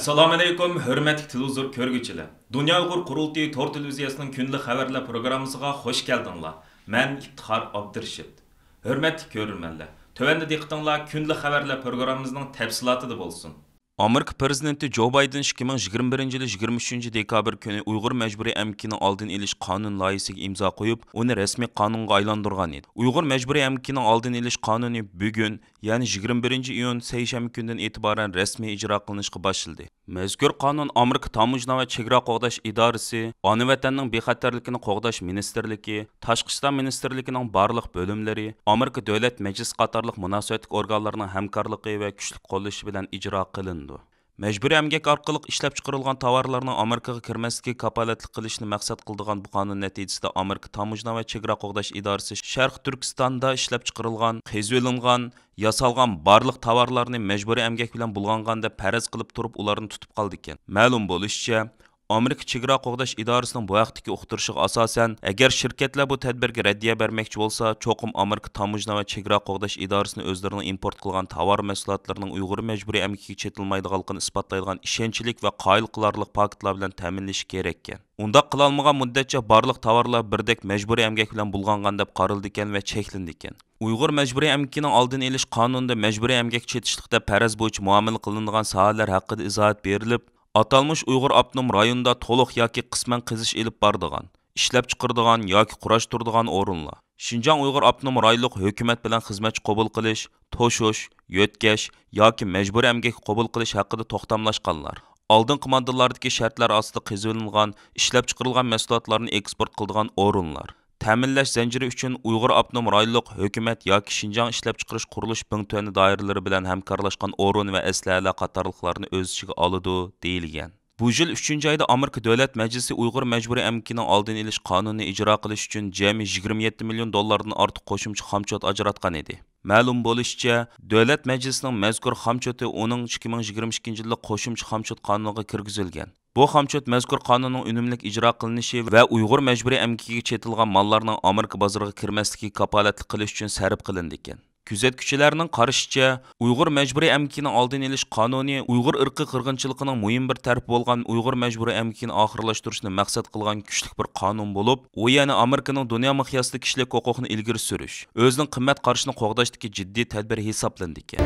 Assalomu alaykum, hurmatli televizor ko'rguvchilar. Dunyo Uyg'ur qurultiyi Tor televiziyasining kunlik xabarlar programmasiga xush keldinglar. Men İftixar Abdurashid. Hurmatli ko'ruvchilar, tövəndə diqqətinizlər kunlik xabarlar programmamızın təfsilatı bo'lsin. Amerika prezidenti Joe Biden 2021 yılı 23 dekabr günü Uyghur mecburi emkini aldın iliş kanun layihəsiga imza qoyub, onu resmi kanunga aylandırgan edi. Uyghur mecburi emkini aldın iliş kanunu bugün, yani 21 iyun seyşembe gündən itibaren resmi icra qılınışqa başladı. Mezkur kanun Amerika Tamujna ve Chegara Qoğdaş İdaresi, Ana Vatanning bexatarligini qoğdaş ministerligi, Tashqi ishlar ministerligining barliq bölümleri, Amerika Davlat Majlisi qatorliq munosabatli organlarning hamkorligi ve kuchli qo'llashi bilan ijro qilindi. Mecburi emgak orqali ishlab chiqarilgan tovarlarning Amerikaga kirmasligiga kapolatlik qilishni maqsad qildigan bu qonun natijasida Amerika Tamujna ve Chegara Qo'g'dash idorasi Sharq Turkistonda ishlab chiqarilgan, qezvilingan, yasalgan barliq tovarlarni mecburi emgak bilan bulg'angan deb faraz qilib turib ularni tutib qoldi ekan. Ma'lum bo'lishicha, Amerika Chegara Qo'g'dash idorasining bu vaqtdagi uqtirishiga asosan, agar shirkatlar bu tadbirga raddiya bermoqchi bo'lsa, cho'qim Amerika Tamujna va Chegara Qo'g'dash idorasini o'zlarining import qilgan tovar mahsulotlarining Uyg'ur majburiy amkiga chetilmaydiganligini isbotlaydigan ishonchlik va qoyil qilarlik paketlar bilan ta'minlashi kerak ekan. Unda qilolmagan muddatcha barliq tovarlar birdek majburiy amgak bilan bulg'angan deb qaraldi ekan va cheklandi ekan. Uyg'ur majburiy amkining oldini olish qonunida majburiy amgak chetishlikda faraz bo'yicha muomala qilinadigan sohalar haqida izohat berilib, atalmış Uyghur Abnum rayonunda to'liq yoki qisman qizish elib bordigan, ishlab chiqardigan yoki qurashtirdigan o'rinlar. Şinjan Uyghur Abnum rayonluq hukumat bilan xizmatchi qabul qilish, to'shish, yo'tkash yoki majburiy emgak qabul qilish haqida to'xtamlashganlar. Oldingi moddellardagi shartlar ostida qizilingan, ishlab chiqarilgan mahsulotlarni eksport qiladigan o'rinlar. Ta'minlash zanjiri uchun Uyg'ur Abnum rayonluq hukumat yoki Şinjan ishlab chiqarish qurilish punktlari doiralari bilan hamkorlashgan o'rin va aslahalar qatorliqlarni o'z ichiga oladi deyilgan. Bu yil 3-oyda Amerika Davlat Majlisi Uyg'ur majburiy emkini oldini olish qonunini ijro qilish uchun jami 27 million dollardan ortiq qo'shimcha xomchot ajratgan edi. Ma'lum bo'lishicha, Davlat Majlisining mazkur xomchoti uning 2022 yilda qo'shimcha xomchot qonuniga kirgizilgan. Bu xomchot mazkur qonunning unumli ijro qilinishi va Uyg'ur majburiy emkiga chetilgan mollarning Amerika bozoriga kirmasligiga kapolatlik qilish uchun sarf qilindi ekan. Kuzatuvchilarning qarashicha, Uyg'ur majburiy emkini oldini olish qonuni Uyg'ur irqi qirg'inchiligining muhim bir tarafi bo'lgan Uyg'ur majburiy emkini oxirlashtirishni maqsad qilgan kuchli bir qonun bo'lib, u yana Amerikaning dunyo miqyosida kishilik huquqini ilgari surish, o'zining qimmat qarashini qo'g'dashdagi jiddiy tadbir hisoblandi ekan.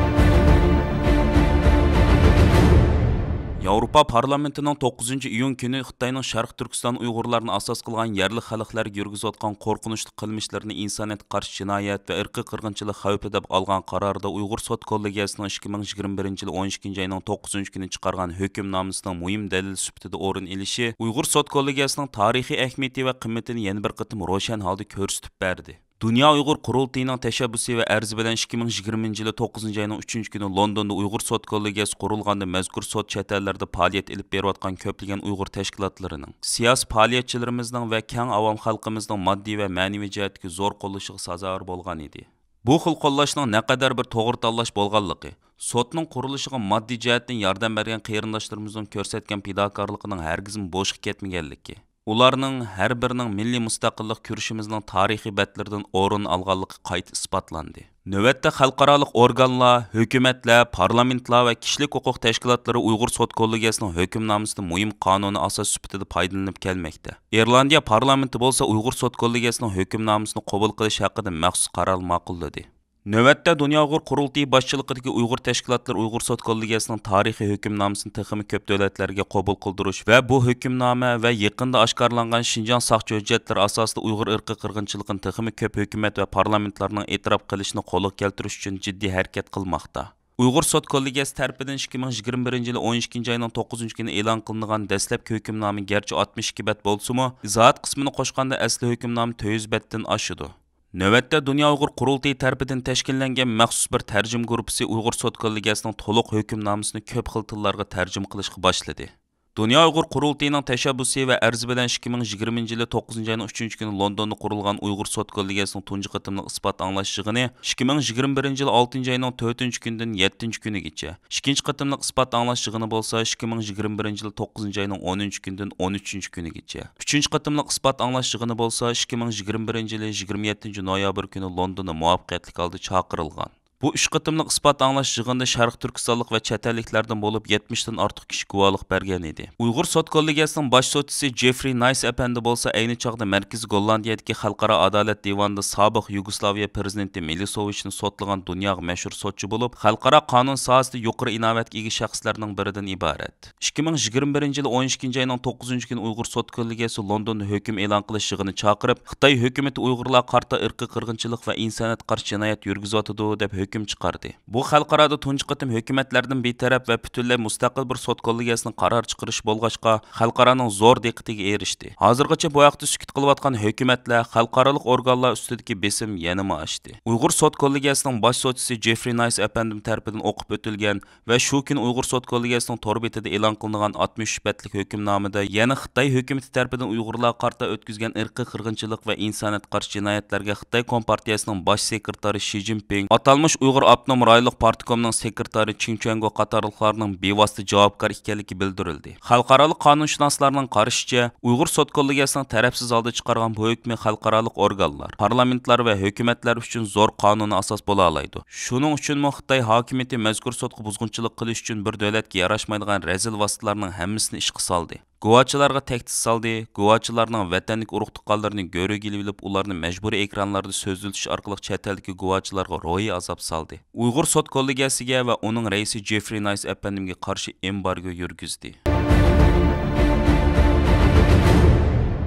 Avrupa Parlamentining 9-iyun kuni Xitoyning Sharq Turkiston Uyg'urlarni asos qilgan yerli xalqlarga yurgizayotgan qo'rqinchli qilmishlarni insoniyatga qarshi jinoyat va irqiy qirg'inchilik xavfi deb olgan qarorda Uyg'ur sud kollegiyasining 2021 yil 12-oyning 9-kuni chiqargan hukmnomasining muhim dalil sifatida o'rin olishi Uyg'ur sud kollegiyasining tarixiy ahamiyati va qimmatini yana bir qatim ro'shan holda ko'rsatib berdi. Dünya Uyghur Qurultiyining tashabbusi va arzi bilan 2020 yili 9-oyning 3-kuni Londonda Uyg'ur sud kollegiyasi qurilganda mazkur sud chet ellarda faoliyat olib berayotgan ko'plagan Uyg'ur tashkilotlarining, siyosiy faoliyatchilarimizning va keng avom xalqimizning moddiy va ma'naviy jihatga zo'r qo'llashiga sazovor bo'lgan edi. Bu xil qo'llashning naqadar bir to'g'ri tanlash bo'lganligi, sotning qurilishiga moddiy jihatdan yordam bergan qarindoshlarimizning ko'rsatgan fidokorligining hargiz bo'shqa ketmaganligi. Ularning har birining milliy mustaqillik kurashimizning tarixiy batlaridan o'rin olganligi qayta isbotlandi. Navbatda xalqaro organlar, hukumatlar, parlamentlar va kishilik huquq tashkilotlari Uyg'ur sud kollegiyasining hukmnomasidan muhim qonuniy asos sifatida foydalanib kelmoqda. Irlandiya parlamenti bo'lsa Uyg'ur sud kollegiyasining hukmnomasini qabul qilish haqida maxsus qaror ma'qulladi. Növətdə Dünya Uyghur Qurultiyi başçılıqidagi Uyg'ur tashkilotlar Uyg'ur sud kollegiyasining tarixiy hukmnomasini texmi ko'p davlatlarga qabul qildirish va bu hukmnoma va yaqinda oshkorlangan Şinjan soqchi hujjatlari asosida Uyg'ur irqi qirg'inchiligini texmi ko'p hukumat va parlamentlarning e'tirof qilishini qo'lga keltirish uchun jiddiy harakat qilmoqda. Uyg'ur sud kollegiyasi tarafidan 2021 yil 12-oyning 9-kuni e'lon qilingan dastlabki hukmnoma garchi 62 bet bo'lsa-mu, izohat qismini qo'shganda asli hukmnoma 200 betdan oshadi. Növətdə Dünya Uyghur Qurultiyi tərəfindən təşkillenən məxsus bir tərcüm qrupusu Uyghur sud kollegiyasının to'liq hukmnomasini ko'p xil tillarga tərcüm qilishga boshladi. Dünya Uyghur Qurultiyining tashabbusi va arzi bilan 2020 yili 9-oyning 3-kuni Londonda qurilgan Uyg'ur sud kollegiyasining tunji qatimliq isbot anglash yig'ini 2021 yil 6-oyning 4-kunidan 7-kunigacha, ikkinchi qatimliq isbot anglash yig'ini bo'lsa 2021 yil 9-oyning 10-kunidan 13-kunigacha, uchinchi qatimliq isbot anglash yig'ini bo'lsa 2021 yil 27 noyabr kuni Londonda muvaffaqiyatli holda chaqirilgan. Bu 3 qıtımlıq ispat anlaş yığında Şərq Türkistonluq və chet elliklərdən olub 70-dən artıq kişi guvalıq bergen idi. Uyğur Sot kollegiyasının baş sotçusu Jeffrey Nice əpəndi bolsa ayni çağda Mərkəzi Gollandiyadakı Xalqara Adalet Divanında sabiq Yugoslaviya prezidenti Milisovichni sotlagan dünyaga məşhur sotçu olub, xalqara qanun sahəsində yuqori inovatga ega şəxslərdən biridən ibarət. 2021 yılı 12 ayının 9 günü Uyğur Sot kollegiyası Londonda hökm elan qilish yığını çağırıb, Xitay hökuməti Uyğurlar qarta irqi qırğınçılıq və insaniyat qarşı cinayət yürgüzüyotidu deb hüküm çıkardı. Bu xalqarada tunji qitim hökumətlərdən betaraf və bütünlüy müstəqil bir sot kollegiyasının qarar çıxırış bolğaçqa xalqaraning zo'r diqqətiga erişdi. Hazırgacha bu vaqtda sükut qılıyatqan hökumətlər, xalqaralıq organlar üstüdəki besim yanıma açdı. Uyğur sot kollegiyasının baş sotçusu Jeffrey Nice əpəndim tərəfindən oqub ötülgən və şu gün Uyğur sot kollegiyasının tor betida elan qılınan 63 bətlik hökmnamada yana Xitay hökuməti tərəfindən Uyğurlar qarta ötküzgən irqi qırğınçılıq və insaniyat qarşı cinayətlərə Xitay Kompartiyasının baş sekretari Xi Jinping, atalmış Uyghur Abnum Raylık Partikomның sekretari Çin Çuango qatarlıqlarının bevosita javobgar ekanligi bildirildi. Xalqaralıq qanunshunoslarning qarashicha, Uyghur sot kollegiyasining tarafsiz holda chiqargan bu hukmi xalqaralıq organlar, parlamentlar va hukumatlar uchun zo'r qonuniy asos bo'la oladi. Shuning uchun Xitoy hokimiyati mazkur sotga buzg'unchilik qilish uchun bir davlatga yarashmaydigan razil vositalarning hammasini ishga soldi. Guvachilarga tehdit soldi, guvachilarning vatanlik urug' tuqqanlarini go'riga ilib, ularni majburiy ekranlarda so'zlitish orqali chet eldagi guvachilarga ro'yi azob soldi. Uyg'ur sot kollegiyasiga va uning raisi Jeffrey Nice әпәндimga qarshi embargo yurgizdi.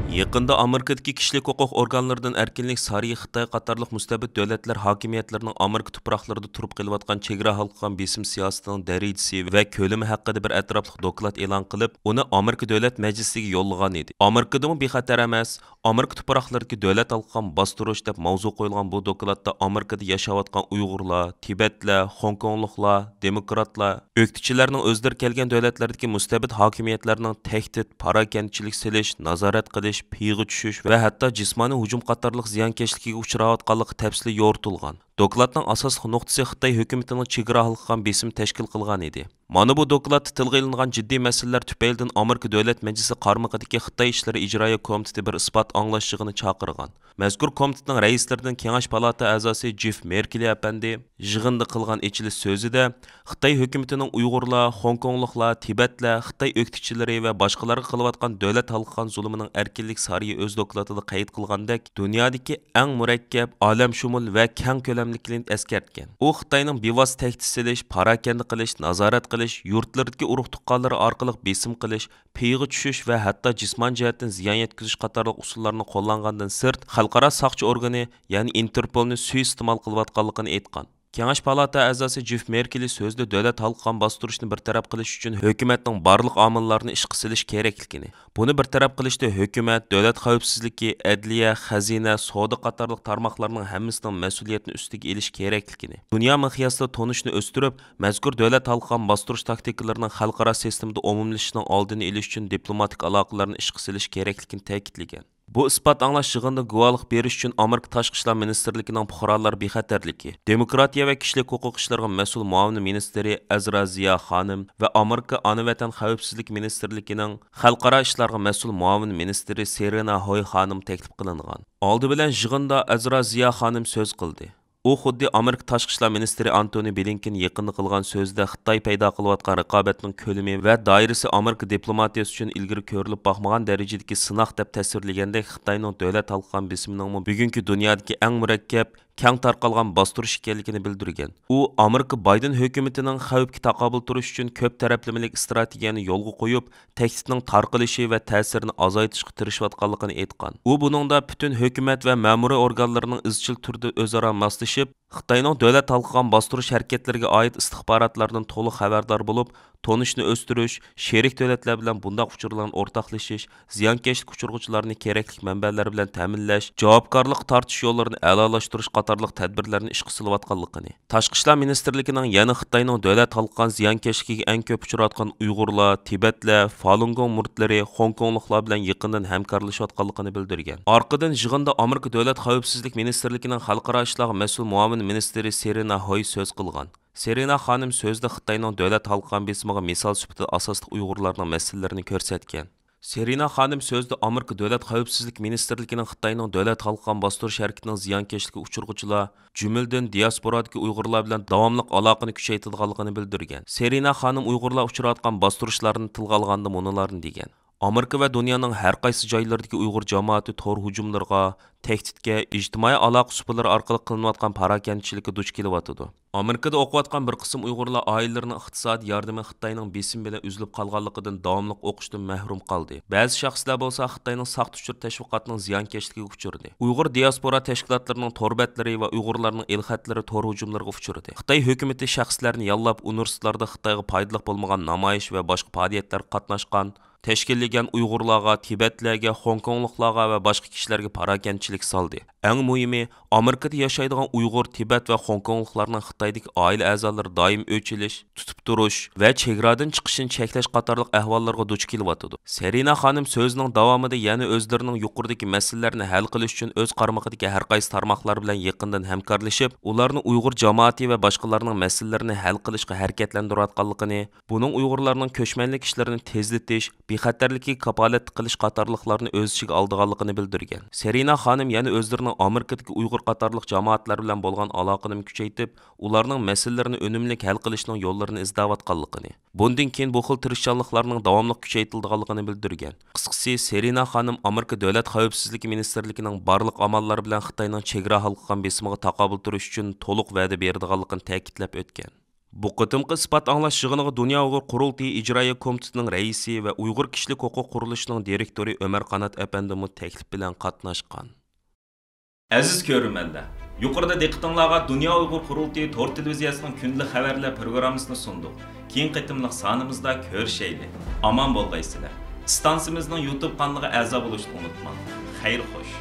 Yaqında Amerikadagi kishilik huquq organlaridan erkinlik sariy Xitoy qatorliq mustabid davlatlar hokimiyatlarining Amerika tuproqlarida turib qilayotgan chegara halqagan besim siyosatining darajasi va ko'lami haqida bir atrofli doklad e'lon qilib, uni Amerika davlat majlisiga yo'llagan edi. Amerikadami bexatar emas, Amerika tuproqlaridagi davlat halqagan bostirish deb mavzu qo'yilgan bu dokladda Amerikada yashayotgan Uyg'urlar, Tibetlar, Hongkongliklar, demokratlar, o'qituvchilarning o'zlari kelgan davlatlardagi mustabid hokimiyatlarning tahdid, parakandchilik silish, nazorat qilish, piyg'i tushish va hatto jismoniy hujum qatorliq ziyonkashligiga uchrayotganligi tafsili yo'ritilgan. Dokladning asosiy nuqtasi Xitoy hukumatining chegara halqagan besim tashkil qilgan edi. Mana bu dokladda tilga ilingan jiddiy masalalar tufaylidan Amerika Davlat Majlisi qarmog'idagi Xitoy ishlari ijroiya komiteti bir isbot anglash yig'ini chaqirgan. Mazkur komitetning raislaridan Kengash palata a'zosi Jeff Merkeli әпәнди yig'inda qilgan ichilish so'zida Xitoy hukumatining Uyg'urlar, Hongkongliklar, Tibetlar, Xitoy o'qituvchilari va boshqalarga qilayotgan davlat halqagan zulmining erkinlik sariyi o'z dokladida qayd qilgandek, dunyodagi eng murakkab, olamshumul va keng ko'lamlikni eskartgan. U Xitoyning bevosita tahdid silish, parakanda qilish, nazorat qilish, yurtlardagi urug' tuqqanlari orqali besim qilish, piyg'i tushish va hatto jismoniy jihatdan ziyon yetkazish qatorli usullarni qo'llangandan sirt xalqaro soqchi organi, ya'ni Interpolni suiiste'mol qilayotganligini aytgan. Kengash palata a'zosi Jeff Merkeli so'zda davlat halqagan bostirishni bartaraf qilish uchun hukumatning barliq omillarni ishga solish kerakligini, buni bartaraf qilishda hukumat, davlat xavfsizligi, adliya, xazina, savdo qatorliq tarmoqlarning hammasining mas'uliyatini ustiga olish kerakligini, dunyo miqyosida tonishni o'stirib, mazkur davlat halqagan bostirish taktikalarining xalqaro sistemada umumlashishining oldini olish uchun diplomatik aloqalarni ishga solish kerakligini ta'kidlagan. Bu isbot anglash yig'inida guvohlik berish uchun Amerika Tashqi ishlar ministrligining fuqarolar bexatarligi, demokratiya va kishilik huquq ishlariga mas'ul muavin ministri Azra Ziya xonim va Amerika ona vatan xavfsizlik ministrligining xalqaro ishlarga mas'ul muavin ministri Serena Hoy xonim taklif qilingan. Oldi bilan yig'inda Azra Ziya xonim so'z qildi. U xuddi Amerika Tashqi ishlar ministri Antony Blinken yaqinda qilgan so'zda Xitoy paydo qilayotgan raqobatning ko'lami va doirasi Amerika diplomatiyasi uchun ilgari ko'rilib boqmagan darajadagi sinoq deb tasvirlaganda Xitoyning davlat halqagan bisimining bugungi dunyodagi eng murakkab, keng tarqalgan bostirish ekanligini bildirgan. U Amerika Biden hukumatining xavfga taqobil turish uchun ko'p taraflamalik strategiyani yo'lga qo'yib, tahdidning tarqalishi va ta'sirini azaytishga tirishayotganligini aytgan. U buningda butun hukumat va ma'muriy organlarining izchil turda o'zaro moslashib, Xitoyning davlat halqagan bostirish harakatlariga oid istixborotlardan to'liq xabardor bo'lib, tonishni o'stirish, sherik davlatlar bilan bundoq uchurlarni o'rtoqlashish, ziyonkashlik uchurg'uchilarni kerakli manbalar bilan ta'minlash, javobgarlik tortish yo'llarini a'lolashtirish qatorliq tadbirlarni ishga solayotganligini. Tashqi ishlar ministrligining yana Xitoyning davlat halqagan ziyonkashligiga eng ko'p uchrayotgan Uyg'urlar, Tibetlar, Falun Gong murtlari, Hongkongliklar bilan yaqindan hamkorlashayotganligini bildirgan. Orqadan yig'inda Amerika davlat xavfsizlik ministrligining xalqaro ishlarga mas'ul muavin ministri Serena Hoy so'z qilgan. Serena xonim so'zda Xitoyning davlat halqagan besimiga misol sifatida asosli Uyg'urlarning masalalarini ko'rsatgan. Serina xonim so'zda Amerika Davlat xavfsizlik ministrligining Xitoyning davlat xalqan bostirish harakatining ziyonkashlikka uchurg'uchilar, jumladan diasporadagi Uyg'urlar bilan davomli aloqani kuchaytirganligini bildirgan. Serina xonim Uyg'urlar uchrayotgan bostirishlarni tilga olganda munolarni degan. Amerika va dunyoning har qaysi joylaridagi Uyg'ur jamoati tor hujumlarga, tehdidga, ijtimoiy aloqa suhbatlari orqali qilinayotgan parakandchilikka duch kelyotidi. Amerikada o'qiyotgan bir qism Uyg'urlar oilalarining iqtisodiy yordami Xitoyning besim bilan uzilib qolganligidan davomli o'qishdan mahrum qoldi. Ba'zi shaxslar bo'lsa Xitoyning soxta uchur tashviqotining ziyonkashligiga uchradi. Uyg'ur diaspora tashkilotlarining torbatlari va Uyg'urlarning el-xatlari tor hujumlarga uchradi. Xitoy hukumatı shaxslarni yollab universitetlarda Xitoyga foydali bo'lmagan namoyish va boshqa faoliyatlar qatnashgan tashkillagan Uyg'urlarga, Tibetlarga, Hongkongliklarga va boshqa kishilarga parakandchilik soldi. Eng muhimi, Amerikada yashaydigan Uyg'ur, Tibet va Hongkongliklarning Xitoydagi oila a'zolari doim o'chilish, tutib turish va chegaradan chiqishini cheklash qatorliq ahvollarga duch kelyotidi. Serina xonim so'zining davomida yana o'zlarining yuqoridagi masalalarni hal qilish uchun o'z qarmog'idagi har qaysi tarmoqlar bilan yaqindan hamkorlashib, ularni Uyg'ur jamoati va boshqalarning masalalarini hal qilishga harakatlantirayotganligini, buning Uyg'urlarning ko'chmanlik ishlarini tezlatish, bexatarlikka kapolat qilish qatorliqlarni o'z ichiga oldiganligini bildirgan. Serina xonim yana o'zlarining Amerikadagi Uyg'ur qatorliq jamoatlar bilan bo'lgan aloqani kuchaytirib, ularning masalalarini unumli hal qilishning yo'llarini izlayotganligini, bundan keyin bu xil tirishchanliklarning davomli kuchaytirilganligini bildirgan. Qisqasi, Serina xonim Amerika Davlat xavfsizligi ministrligining barliq amallari bilan Xitoyning chegara halqagan besimiga taqobil turish uchun to'liq va'da berdiganligini ta'kidlab o'tgan. Bu qitimqi isbot anglash yig'iniga Dunyo Uyg'ur Qurultiyi ijroiya komitetining raisi va Uyg'ur kishilik huquq qurilishining direktori Ömer Qanat apandimi taklif bilan qatnashgan. Aziz ko'rmanlar, yuqorida diqqatingizga Dunyo Uyg'ur Qurultiyi to'r televiziyasining kundalik xabarlar programmasini sundik. Keyin qitimliq sonimizda ko'rishaylik. Aman bo'lgaysizlar. Stansimizning YouTube kanaliga a'zo bo'lishni unutmang. Xayr xo'sh.